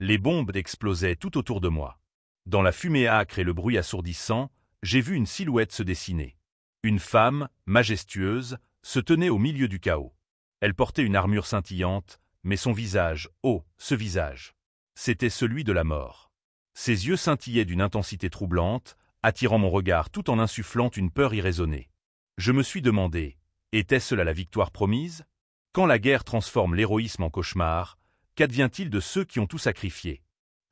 Les bombes explosaient tout autour de moi. Dans la fumée âcre et le bruit assourdissant, j'ai vu une silhouette se dessiner. Une femme, majestueuse, se tenait au milieu du chaos. Elle portait une armure scintillante, mais son visage, oh, ce visage! C'était celui de la mort. Ses yeux scintillaient d'une intensité troublante, attirant mon regard tout en insufflant une peur irraisonnée. Je me suis demandé, était-ce là la victoire promise? Quand la guerre transforme l'héroïsme en cauchemar, qu'advient-il de ceux qui ont tout sacrifié?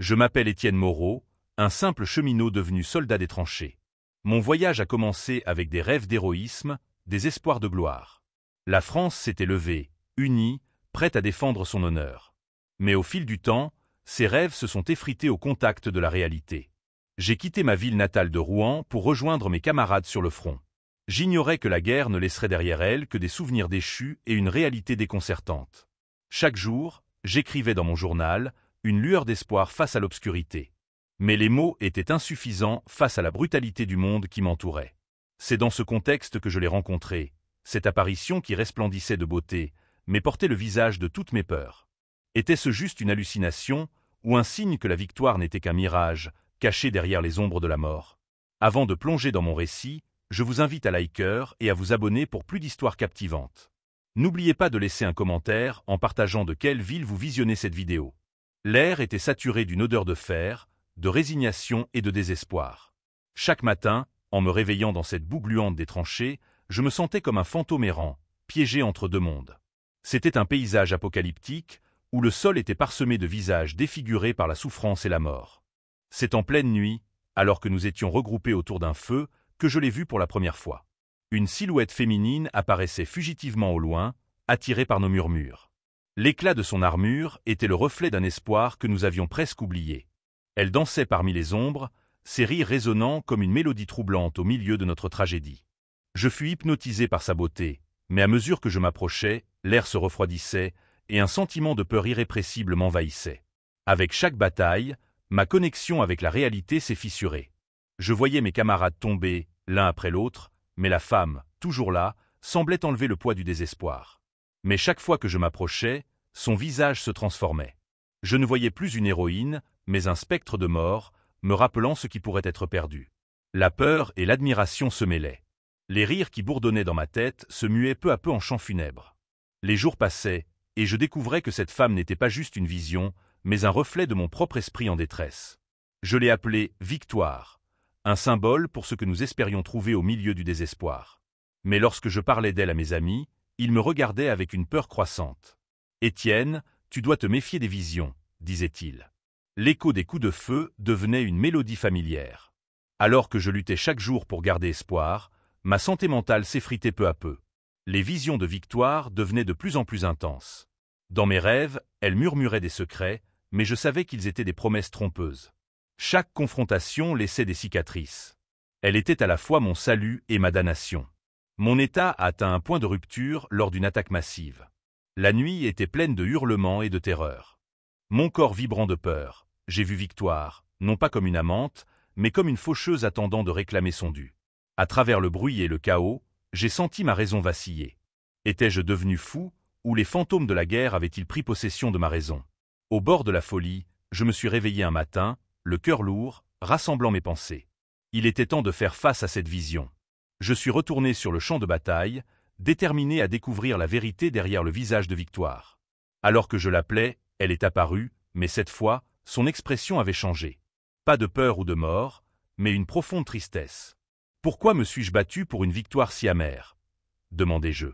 Je m'appelle Étienne Moreau, un simple cheminot devenu soldat des tranchées. Mon voyage a commencé avec des rêves d'héroïsme, des espoirs de gloire. La France s'était levée, unie, prête à défendre son honneur. Mais au fil du temps, ces rêves se sont effrités au contact de la réalité. J'ai quitté ma ville natale de Rouen pour rejoindre mes camarades sur le front. J'ignorais que la guerre ne laisserait derrière elle que des souvenirs déchus et une réalité déconcertante. Chaque jour, j'écrivais dans mon journal, une lueur d'espoir face à l'obscurité. Mais les mots étaient insuffisants face à la brutalité du monde qui m'entourait. C'est dans ce contexte que je l'ai rencontré, cette apparition qui resplendissait de beauté, mais portait le visage de toutes mes peurs. Était-ce juste une hallucination, ou un signe que la victoire n'était qu'un mirage, caché derrière les ombres de la mort? Avant de plonger dans mon récit, je vous invite à liker et à vous abonner pour plus d'histoires captivantes. N'oubliez pas de laisser un commentaire en partageant de quelle ville vous visionnez cette vidéo. L'air était saturé d'une odeur de fer, de résignation et de désespoir. Chaque matin, en me réveillant dans cette boue gluante des tranchées, je me sentais comme un fantôme errant, piégé entre deux mondes. C'était un paysage apocalyptique, où le sol était parsemé de visages défigurés par la souffrance et la mort. C'est en pleine nuit, alors que nous étions regroupés autour d'un feu, que je l'ai vu pour la première fois. Une silhouette féminine apparaissait fugitivement au loin, attirée par nos murmures. L'éclat de son armure était le reflet d'un espoir que nous avions presque oublié. Elle dansait parmi les ombres, ses rires résonnant comme une mélodie troublante au milieu de notre tragédie. Je fus hypnotisé par sa beauté, mais à mesure que je m'approchais, l'air se refroidissait et un sentiment de peur irrépressible m'envahissait. Avec chaque bataille, ma connexion avec la réalité s'est fissurée. Je voyais mes camarades tomber, l'un après l'autre, mais la femme, toujours là, semblait enlever le poids du désespoir. Mais chaque fois que je m'approchais, son visage se transformait. Je ne voyais plus une héroïne, mais un spectre de mort, me rappelant ce qui pourrait être perdu. La peur et l'admiration se mêlaient. Les rires qui bourdonnaient dans ma tête se muaient peu à peu en chants funèbres. Les jours passaient, et je découvrais que cette femme n'était pas juste une vision, mais un reflet de mon propre esprit en détresse. Je l'ai appelée Victoire, un symbole pour ce que nous espérions trouver au milieu du désespoir. Mais lorsque je parlais d'elle à mes amis, ils me regardaient avec une peur croissante. « Étienne, tu dois te méfier des visions », disaient-ils. L'écho des coups de feu devenait une mélodie familière. Alors que je luttais chaque jour pour garder espoir, ma santé mentale s'effritait peu à peu. Les visions de Victoire devenaient de plus en plus intenses. Dans mes rêves, elle murmurait des secrets, mais je savais qu'ils étaient des promesses trompeuses. Chaque confrontation laissait des cicatrices. Elle était à la fois mon salut et ma damnation. Mon état atteint un point de rupture lors d'une attaque massive. La nuit était pleine de hurlements et de terreur. Mon corps vibrant de peur, j'ai vu Victoire, non pas comme une amante, mais comme une faucheuse attendant de réclamer son dû. À travers le bruit et le chaos, j'ai senti ma raison vaciller. Étais-je devenu fou, ou les fantômes de la guerre avaient-ils pris possession de ma raison? Au bord de la folie, je me suis réveillé un matin, le cœur lourd, rassemblant mes pensées. Il était temps de faire face à cette vision. Je suis retourné sur le champ de bataille, déterminé à découvrir la vérité derrière le visage de Victoire. Alors que je l'appelais, elle est apparue, mais cette fois, son expression avait changé. Pas de peur ou de mort, mais une profonde tristesse. « Pourquoi me suis-je battu pour une victoire si amère ?» demandai-je.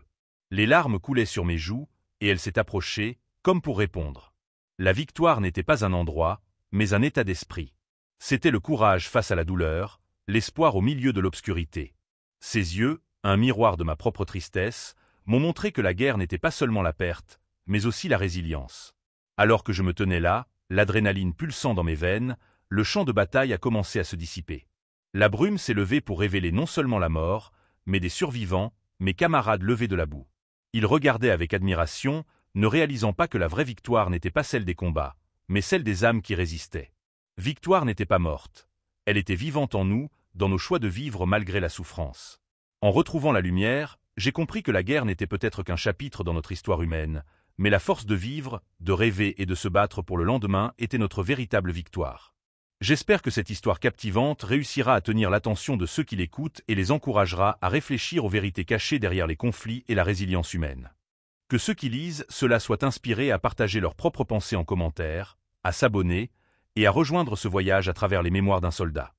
Les larmes coulaient sur mes joues, et elle s'est approchée, comme pour répondre. La victoire n'était pas un endroit, mais un état d'esprit. C'était le courage face à la douleur, l'espoir au milieu de l'obscurité. Ses yeux, un miroir de ma propre tristesse, m'ont montré que la guerre n'était pas seulement la perte, mais aussi la résilience. Alors que je me tenais là, l'adrénaline pulsant dans mes veines, le champ de bataille a commencé à se dissiper. La brume s'est levée pour révéler non seulement la mort, mais des survivants, mes camarades levés de la boue. Ils regardaient avec admiration, ne réalisant pas que la vraie victoire n'était pas celle des combats, mais celle des âmes qui résistaient. Victoire n'était pas morte. Elle était vivante en nous, dans nos choix de vivre malgré la souffrance. En retrouvant la lumière, j'ai compris que la guerre n'était peut-être qu'un chapitre dans notre histoire humaine, Mais la force de vivre, de rêver et de se battre pour le lendemain était notre véritable victoire. J'espère que cette histoire captivante réussira à tenir l'attention de ceux qui l'écoutent et les encouragera à réfléchir aux vérités cachées derrière les conflits et la résilience humaine. Que ceux qui lisent cela soient inspirés à partager leurs propres pensées en commentaire, à s'abonner et à rejoindre ce voyage à travers les mémoires d'un soldat.